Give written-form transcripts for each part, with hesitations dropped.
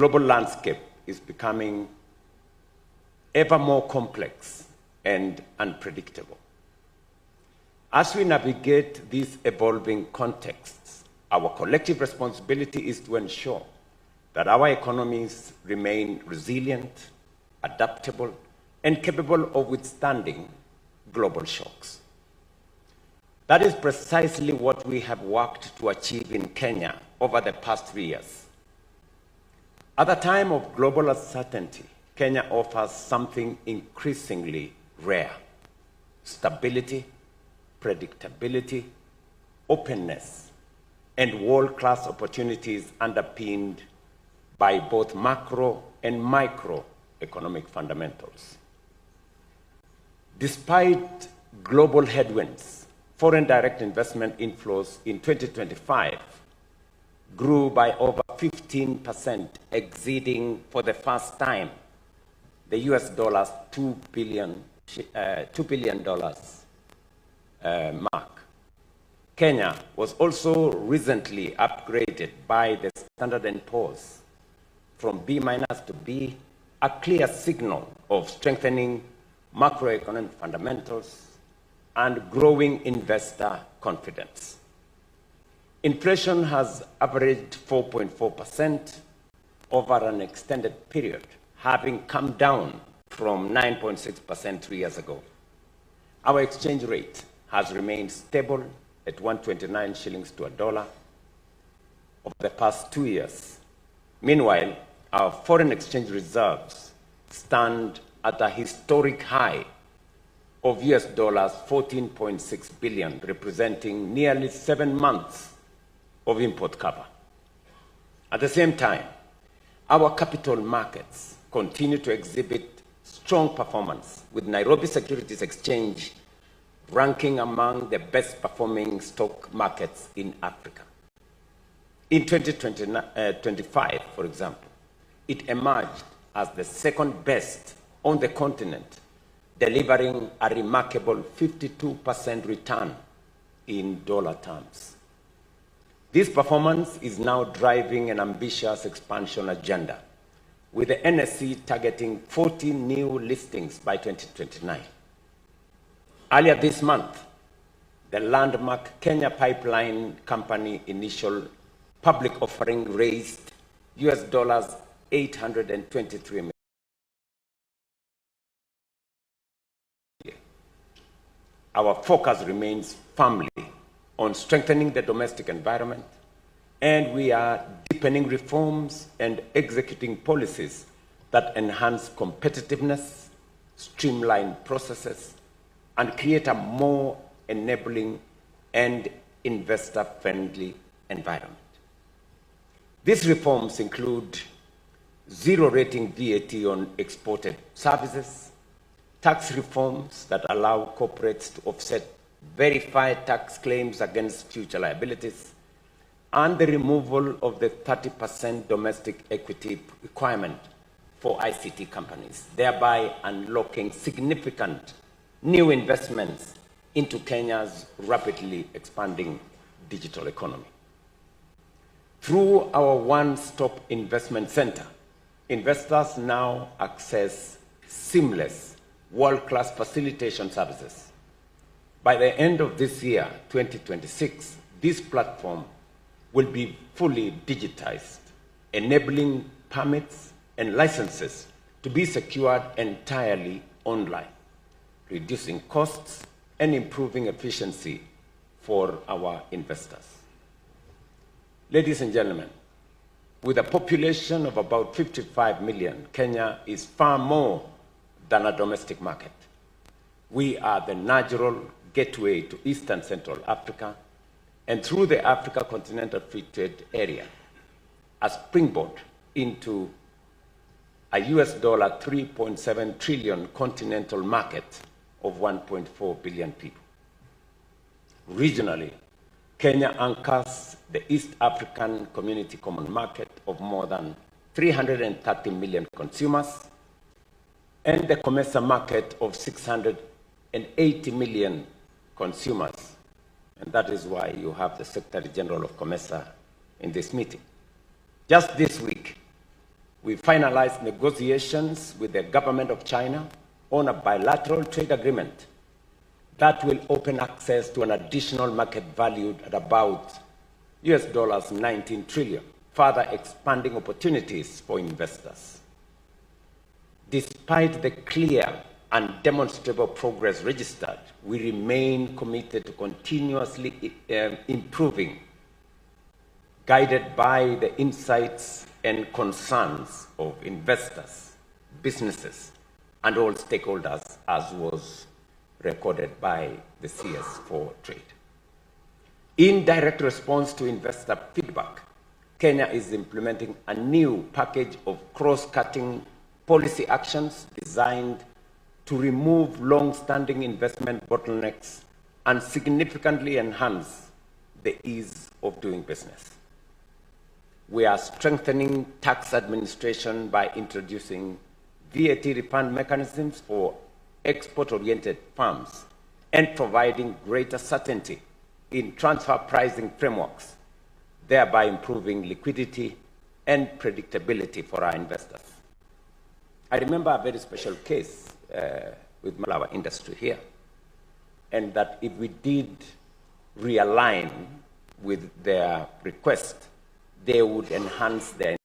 global landscape is becoming ever more complex and unpredictable. As we navigate these evolving contexts, our collective responsibility is to ensure that our economies remain resilient, adaptable, and capable of withstanding global shocks. That is precisely what we have worked to achieve in Kenya over the past 3 years. At a time of global uncertainty, Kenya offers something increasingly rare: stability, predictability, openness, and world-class opportunities underpinned by both macro and microeconomic fundamentals. Despite global headwinds, foreign direct investment inflows in 2025 grew by over 15%, exceeding for the first time the US dollars $2 billion mark. Kenya was also recently upgraded by the Standard & Poor's from B- to B, a clear signal of strengthening macroeconomic fundamentals and growing investor confidence. Inflation has averaged 4.4% over an extended period, having come down from 9.6% 3 years ago. Our exchange rate has remained stable at 129 shillings to a dollar over the past 2 years. Meanwhile, our foreign exchange reserves stand at a historic high of US dollars 14.6 billion, representing nearly 7 months of import cover. At the same time, our capital markets continue to exhibit strong performance, with Nairobi Securities Exchange ranking among the best performing stock markets in Africa. In 2025, for example, it emerged as the second best on the continent, delivering a remarkable 52% return in dollar terms. This performance is now driving an ambitious expansion agenda, with the NSE targeting 40 new listings by 2029. Earlier this month, the landmark Kenya Pipeline Company initial public offering raised US dollars 823 million. Our focus remains firmly on strengthening the domestic environment, and we are deepening reforms and executing policies that enhance competitiveness, streamline processes, and create a more enabling and investor-friendly environment. These reforms include zero-rating VAT on exported services, tax reforms that allow corporates to offset verified tax claims against future liabilities, and the removal of the 30% domestic equity requirement for ICT companies, thereby unlocking significant new investments into Kenya's rapidly expanding digital economy. Through our one-stop investment center, investors now access seamless, world-class facilitation services. By the end of this year, 2026, this platform will be fully digitized, enabling permits and licenses to be secured entirely online, reducing costs and improving efficiency for our investors. Ladies and gentlemen, with a population of about 55 million, Kenya is far more than a domestic market. We are the natural gateway to East and Central Africa, and through the Africa Continental Free Trade Area, a springboard into a US dollar 3.7 trillion continental market of 1.4 billion people. Regionally, Kenya anchors the East African Community Common Market of more than 330 million consumers and the COMESA market of 680 million consumers. And that is why you have the Secretary General of COMESA in this meeting. Just this week, We finalized negotiations with the government of China on a bilateral trade agreement that will open access to an additional market valued at about US 19 trillion, further expanding opportunities for investors. Despite the clear and demonstrable progress registered, we remain committed to continuously improving, guided by the insights and concerns of investors, businesses, and all stakeholders, as was recorded by the CS for Trade. In direct response to investor feedback, Kenya is implementing a new package of cross-cutting policy actions designed to remove long-standing investment bottlenecks and significantly enhance the ease of doing business. We are strengthening tax administration by introducing VAT refund mechanisms for export-oriented firms and providing greater certainty in transfer pricing frameworks, thereby improving liquidity and predictability for our investors. I remember a very special case with our industry here, and that if we did realign with their request, they would enhance their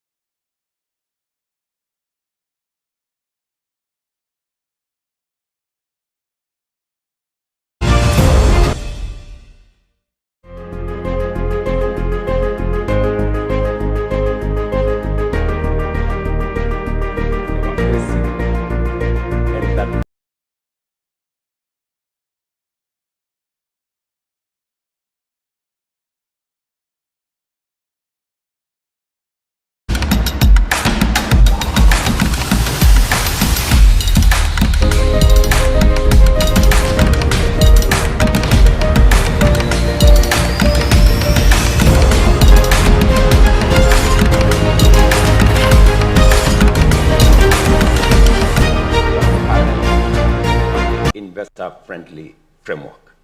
investor-friendly framework.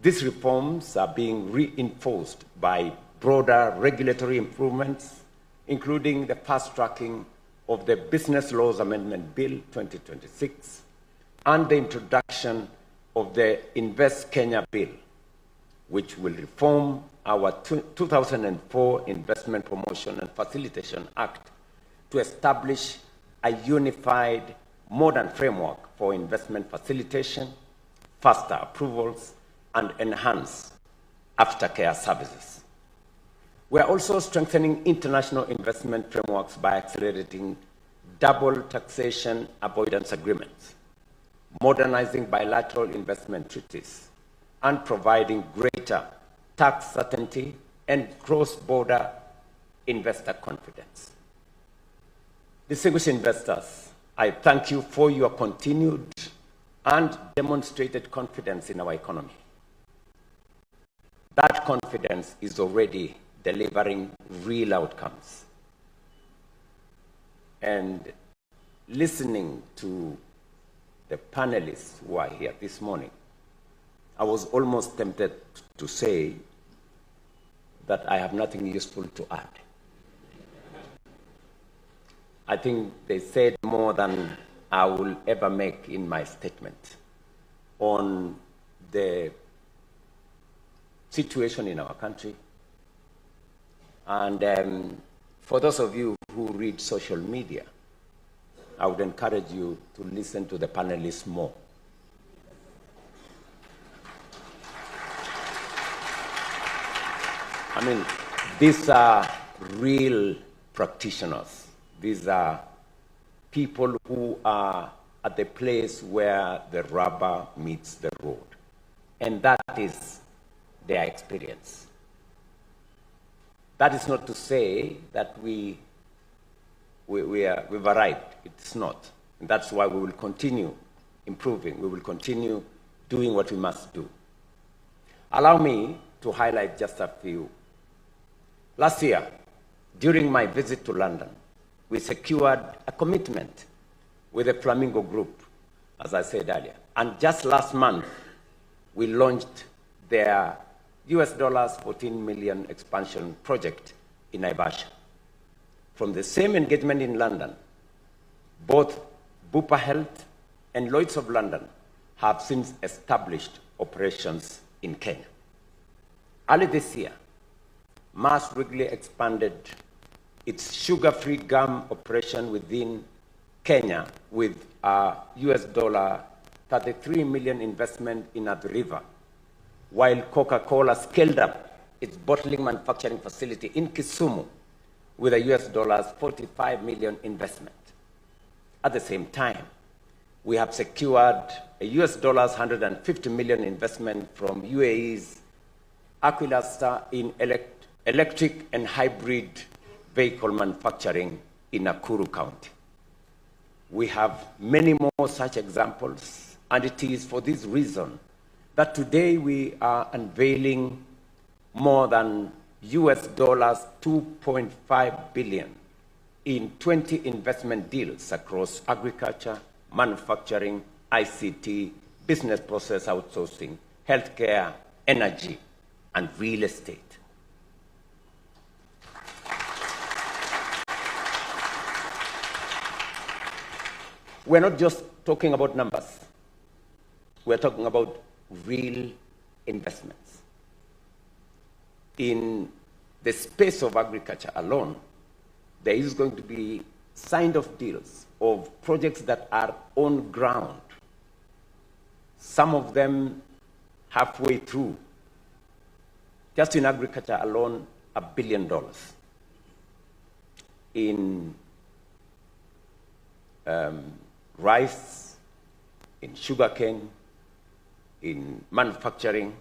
These reforms are being reinforced by broader regulatory improvements, including the fast-tracking of the Business Laws Amendment Bill 2026 and the introduction of the Invest Kenya Bill, which will reform our 2004 Investment Promotion and Facilitation Act to establish a unified modern framework for investment facilitation, faster approvals, and enhanced aftercare services. We are also strengthening international investment frameworks by accelerating double taxation avoidance agreements, modernizing bilateral investment treaties, and providing greater tax certainty and cross-border investor confidence. Distinguished investors, I thank you for your continued and demonstrated confidence in our economy. That confidence is already delivering real outcomes. And listening to the panelists who are here this morning, I was almost tempted to say that I have nothing useful to add. I think they said more than I will ever make in my statement on the situation in our country. And for those of you who read social media, I would encourage you to listen to the panelists more. I mean, these are real practitioners. These are people who are at the place where the rubber meets the road. And that is their experience. That is not to say that we've arrived. It's not. And that's why we will continue improving. We will continue doing what we must do. Allow me to highlight just a few. Last year, during my visit to London, we secured a commitment with the Flamingo Group, as I said earlier. And just last month, we launched their US $14 million expansion project in Naivasha. From the same engagement in London, both Bupa Health and Lloyds of London have since established operations in Kenya. Early this year, Mars Wrigley expanded its sugar-free gum operation within Kenya with a US dollar 33 million investment in Athi River, while Coca-Cola scaled up its bottling manufacturing facility in Kisumu with a US dollars 45 million investment. At the same time, we have secured a US dollars 150 million investment from UAE's Aquilastar in electric and hybrid vehicle manufacturing in Nakuru County. We have many more such examples, and it is for this reason that today we are unveiling more than US dollars 2.5 billion in 20 investment deals across agriculture, manufacturing, ICT, business process outsourcing, healthcare, energy, and real estate. We're not just talking about numbers. We're talking about real investments. In the space of agriculture alone, there is going to be signed off deals of projects that are on ground. Some of them halfway through. Just in agriculture alone, $1 billion. In rice, in sugarcane, in manufacturing.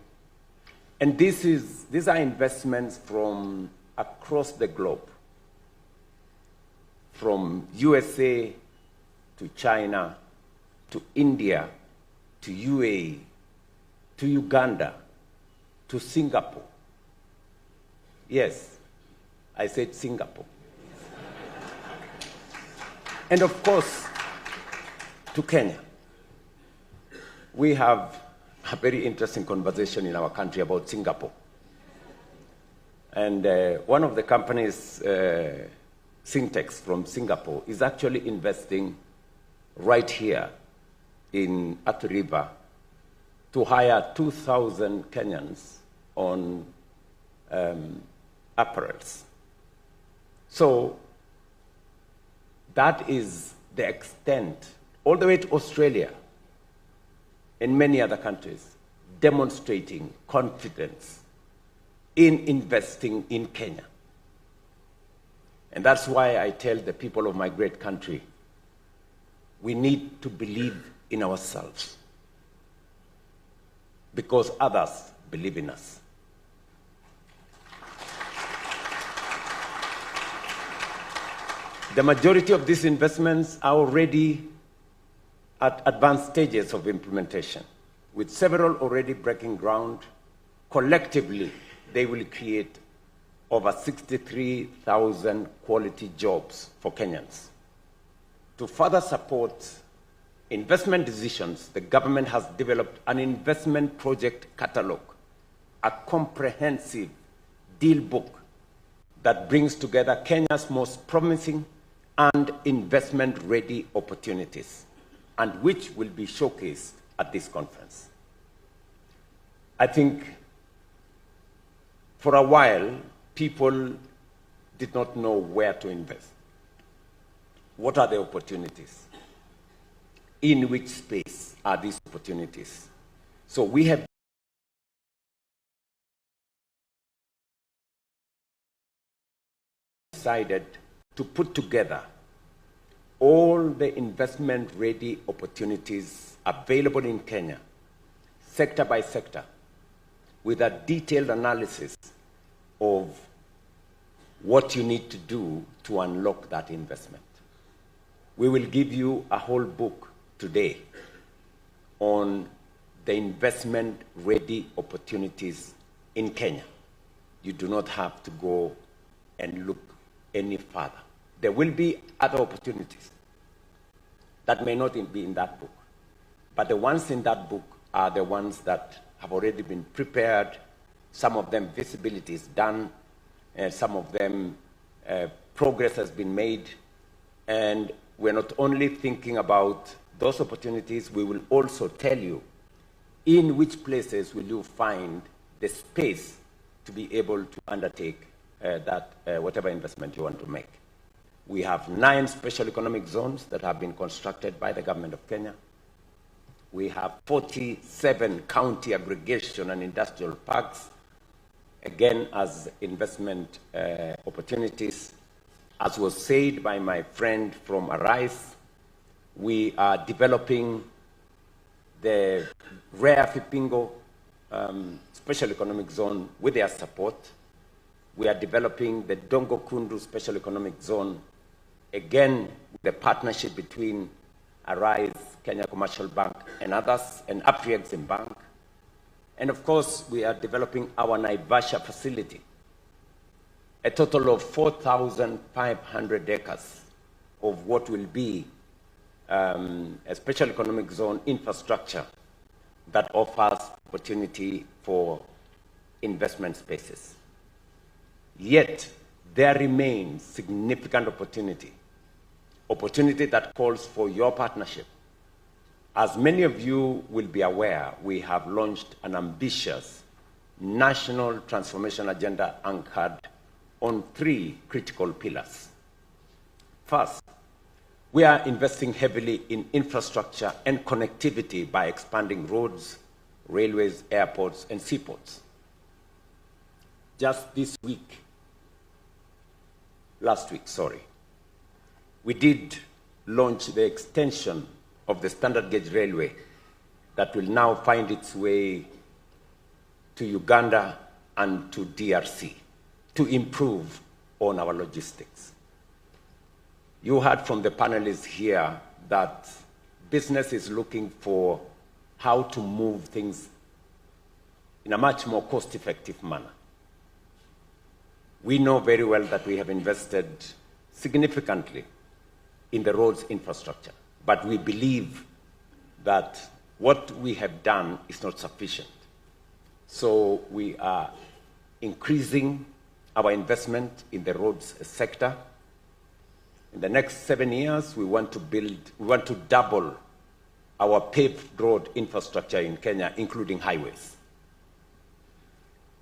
And these are investments from across the globe, from USA to China, to India, to UAE, to Uganda, to Singapore. Yes, I said Singapore. And of course, to Kenya. We have a very interesting conversation in our country about Singapore. And one of the companies, Syntex from Singapore, is actually investing right here in Athi River to hire 2,000 Kenyans on apparels. So that is the extent, all the way to Australia and many other countries, demonstrating confidence in investing in Kenya. And that's why I tell the people of my great country, we need to believe in ourselves because others believe in us. The majority of these investments are already at advanced stages of implementation, with several already breaking ground. Collectively, they will create over 63,000 quality jobs for Kenyans. To further support investment decisions, the government has developed an investment project catalog, a comprehensive deal book that brings together Kenya's most promising and investment-ready opportunities, and which will be showcased at this conference. I think for a while, people did not know where to invest. What are the opportunities? In which space are these opportunities? So we have decided to put together all the investment-ready opportunities available in Kenya, sector by sector, with a detailed analysis of what you need to do to unlock that investment. We will give you a whole book today on the investment-ready opportunities in Kenya. You do not have to go and look any further. There will be other opportunities that may not be in that book, but the ones in that book are the ones that have already been prepared. Some of them visibility is done, and some of them progress has been made, and we're not only thinking about those opportunities, we will also tell you in which places will you find the space to be able to undertake whatever investment you want to make. We have 9 special economic zones that have been constructed by the government of Kenya. We have 47 county aggregation and industrial parks, again, as investment opportunities. As was said by my friend from Arise, we are developing the Rare Fipingo Special Economic Zone with their support. We are developing the Dongo Kundu Special Economic Zone, again, the partnership between Arise, Kenya Commercial Bank, and others, and Afri-Exim Bank. And of course, we are developing our Naivasha facility, a total of 4,500 acres of what will be a special economic zone infrastructure that offers opportunity for investment spaces. Yet, there remains significant opportunity that calls for your partnership. As many of you will be aware, we have launched an ambitious national transformation agenda anchored on 3 critical pillars. First, we are investing heavily in infrastructure and connectivity by expanding roads, railways, airports, and seaports. Just last week, we did launch the extension of the standard gauge railway that will now find its way to Uganda and to DRC to improve on our logistics. You heard from the panelists here that business is looking for how to move things in a much more cost-effective manner. We know very well that we have invested significantly in the roads infrastructure, but we believe that what we have done is not sufficient. So we are increasing our investment in the roads sector. In the next 7 years, we want to double our paved road infrastructure in Kenya, including highways.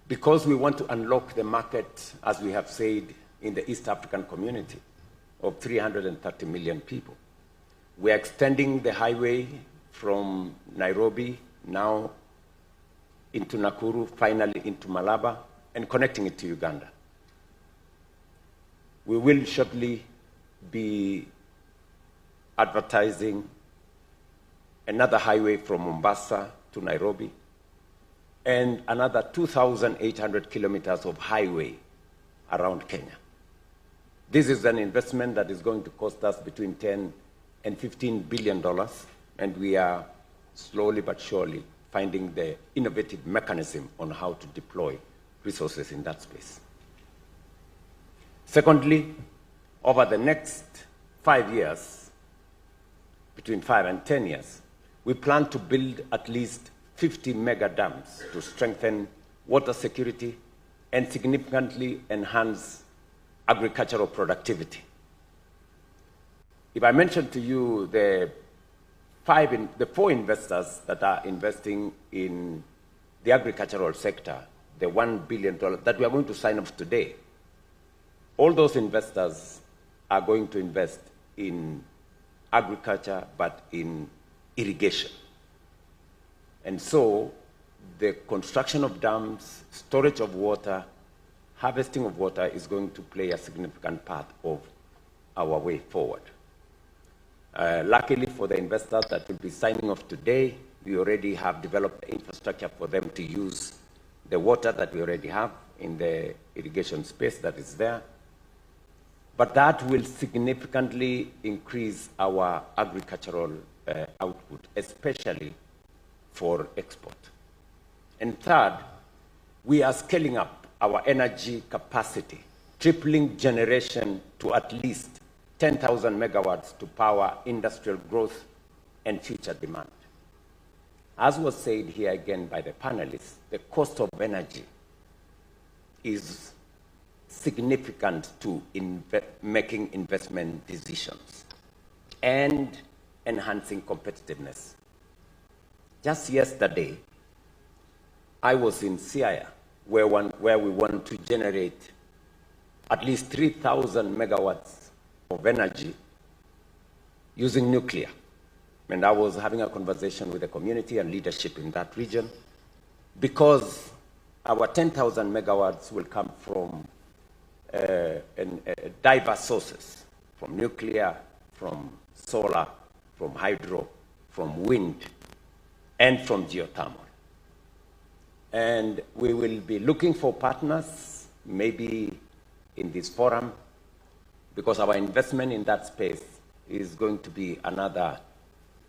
Because we want to unlock the market, as we have said, in the East African community of 330 million people. We are extending the highway from Nairobi now into Nakuru, finally into Malaba, and connecting it to Uganda. We will shortly be advertising another highway from Mombasa to Nairobi, and another 2,800 kilometers of highway around Kenya. This is an investment that is going to cost us between $10 and $15 billion, and we are slowly but surely finding the innovative mechanism on how to deploy resources in that space. Secondly, over the next 5 years, between 5 and 10 years, we plan to build at least 50 mega dams to strengthen water security and significantly enhance agricultural productivity. If I mention to you the 4 investors that are investing in the agricultural sector, the $1 billion that we are going to sign up today, all those investors are going to invest in agriculture, but in irrigation. And so the construction of dams, storage of water, harvesting of water is going to play a significant part of our way forward. Luckily for the investors that will be signing off today, we already have developed the infrastructure for them to use the water that we already have in the irrigation space that is there. But that will significantly increase our agricultural output, especially for export. And third, we are scaling up our energy capacity, tripling generation to at least 10,000 megawatts to power industrial growth and future demand. As was said here again by the panelists, the cost of energy is significant to making investment decisions and enhancing competitiveness. Just yesterday, I was in Siaya, where we want to generate at least 3,000 megawatts of energy using nuclear. And I was having a conversation with the community and leadership in that region, because our 10,000 megawatts will come from diverse sources, from nuclear, from solar, from hydro, from wind, and from geothermal. And we will be looking for partners, maybe in this forum, because our investment in that space is going to be another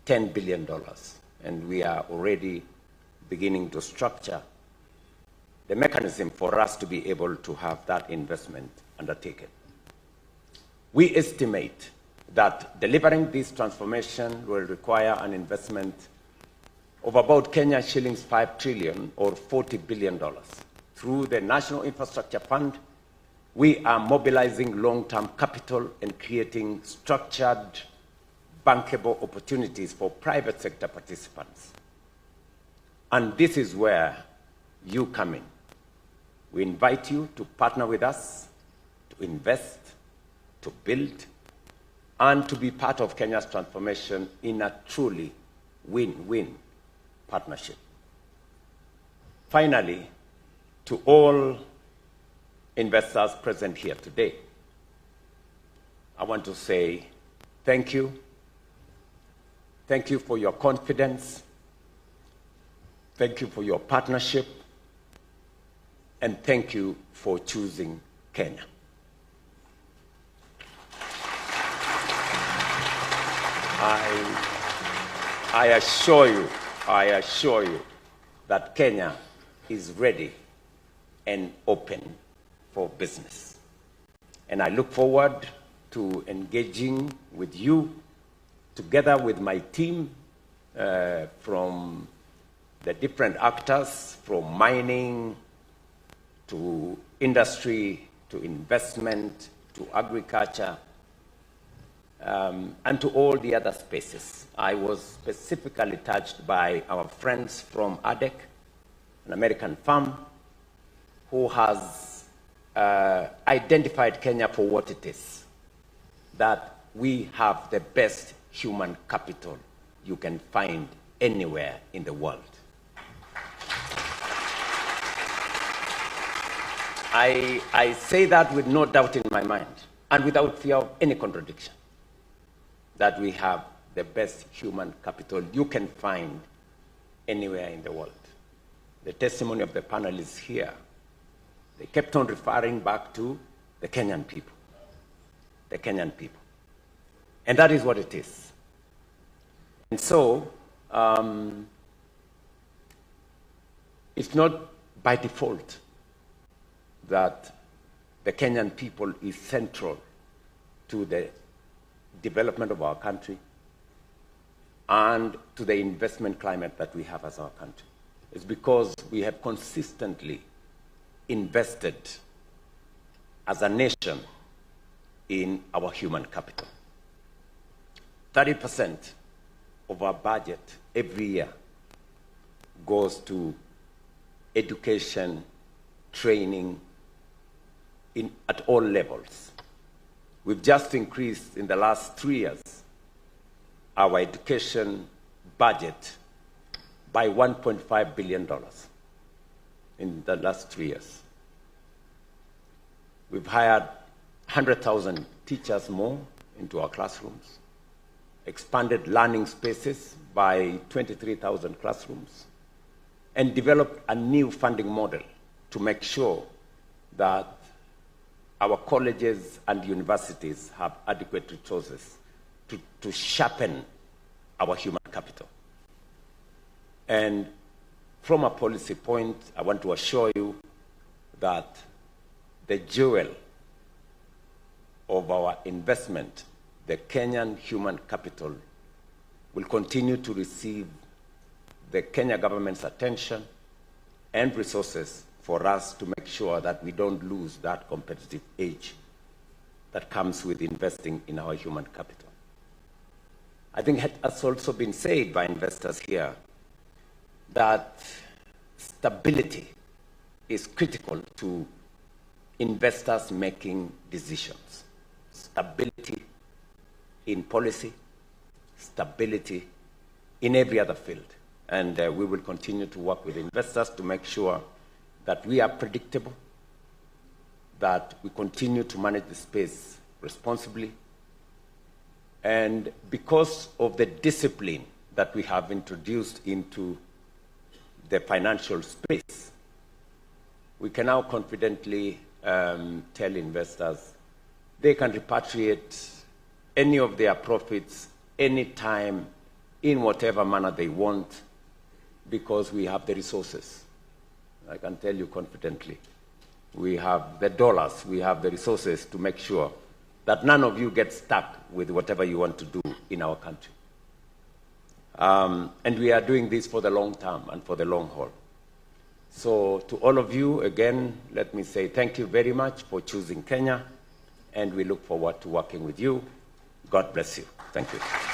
$10 billion. And we are already beginning to structure the mechanism for us to be able to have that investment undertaken. We estimate that delivering this transformation will require an investment of about Kenya shillings 5 trillion or $40 billion. Through the National Infrastructure Fund, we are mobilizing long-term capital and creating structured, bankable opportunities for private sector participants. And this is where you come in. We invite you to partner with us, to invest, to build, and to be part of Kenya's transformation in a truly win-win partnership. Finally, to all investors present here today, I want to say thank you. Thank you for your confidence. Thank you for your partnership. And thank you for choosing Kenya. I assure you that Kenya is ready and open for business. And I look forward to engaging with you together with my team from the different actors, from mining to industry, to investment, to agriculture, and to all the other spaces. I was specifically touched by our friends from ADEC, an American firm, who has identified Kenya for what it is, that we have the best human capital you can find anywhere in the world. I say that with no doubt in my mind and without fear of any contradiction, that we have the best human capital you can find anywhere in the world. The testimony of the panel is here. They kept on referring back to the Kenyan people. The Kenyan people. And that is what it is. And so, it's not by default that the Kenyan people is central to the development of our country and to the investment climate that we have as our country. It's because we have consistently invested as a nation in our human capital. 30% of our budget every year goes to education, training at all levels. We've just increased in the last 3 years our education budget by $1.5 billion in the last 3 years. We've hired 100,000 teachers more into our classrooms, expanded learning spaces by 23,000 classrooms, and developed a new funding model to make sure that our colleges and universities have adequate resources to sharpen our human capital. And from a policy point, I want to assure you that the jewel of our investment, the Kenyan human capital, will continue to receive the Kenya government's attention and resources for us to make sure that we don't lose that competitive edge that comes with investing in our human capital. I think it has also been said by investors here that stability is critical to investors making decisions. Stability in policy, stability in every other field. And we will continue to work with investors to make sure that we are predictable, that we continue to manage the space responsibly. And because of the discipline that we have introduced into the financial space, we can now confidently tell investors they can repatriate any of their profits anytime, in whatever manner they want, because we have the resources. I can tell you confidently, we have the dollars, we have the resources to make sure that none of you get stuck with whatever you want to do in our country. And we are doing this for the long term and for the long haul. So to all of you, again, let me say thank you very much for choosing Kenya, and we look forward to working with you. God bless you. Thank you.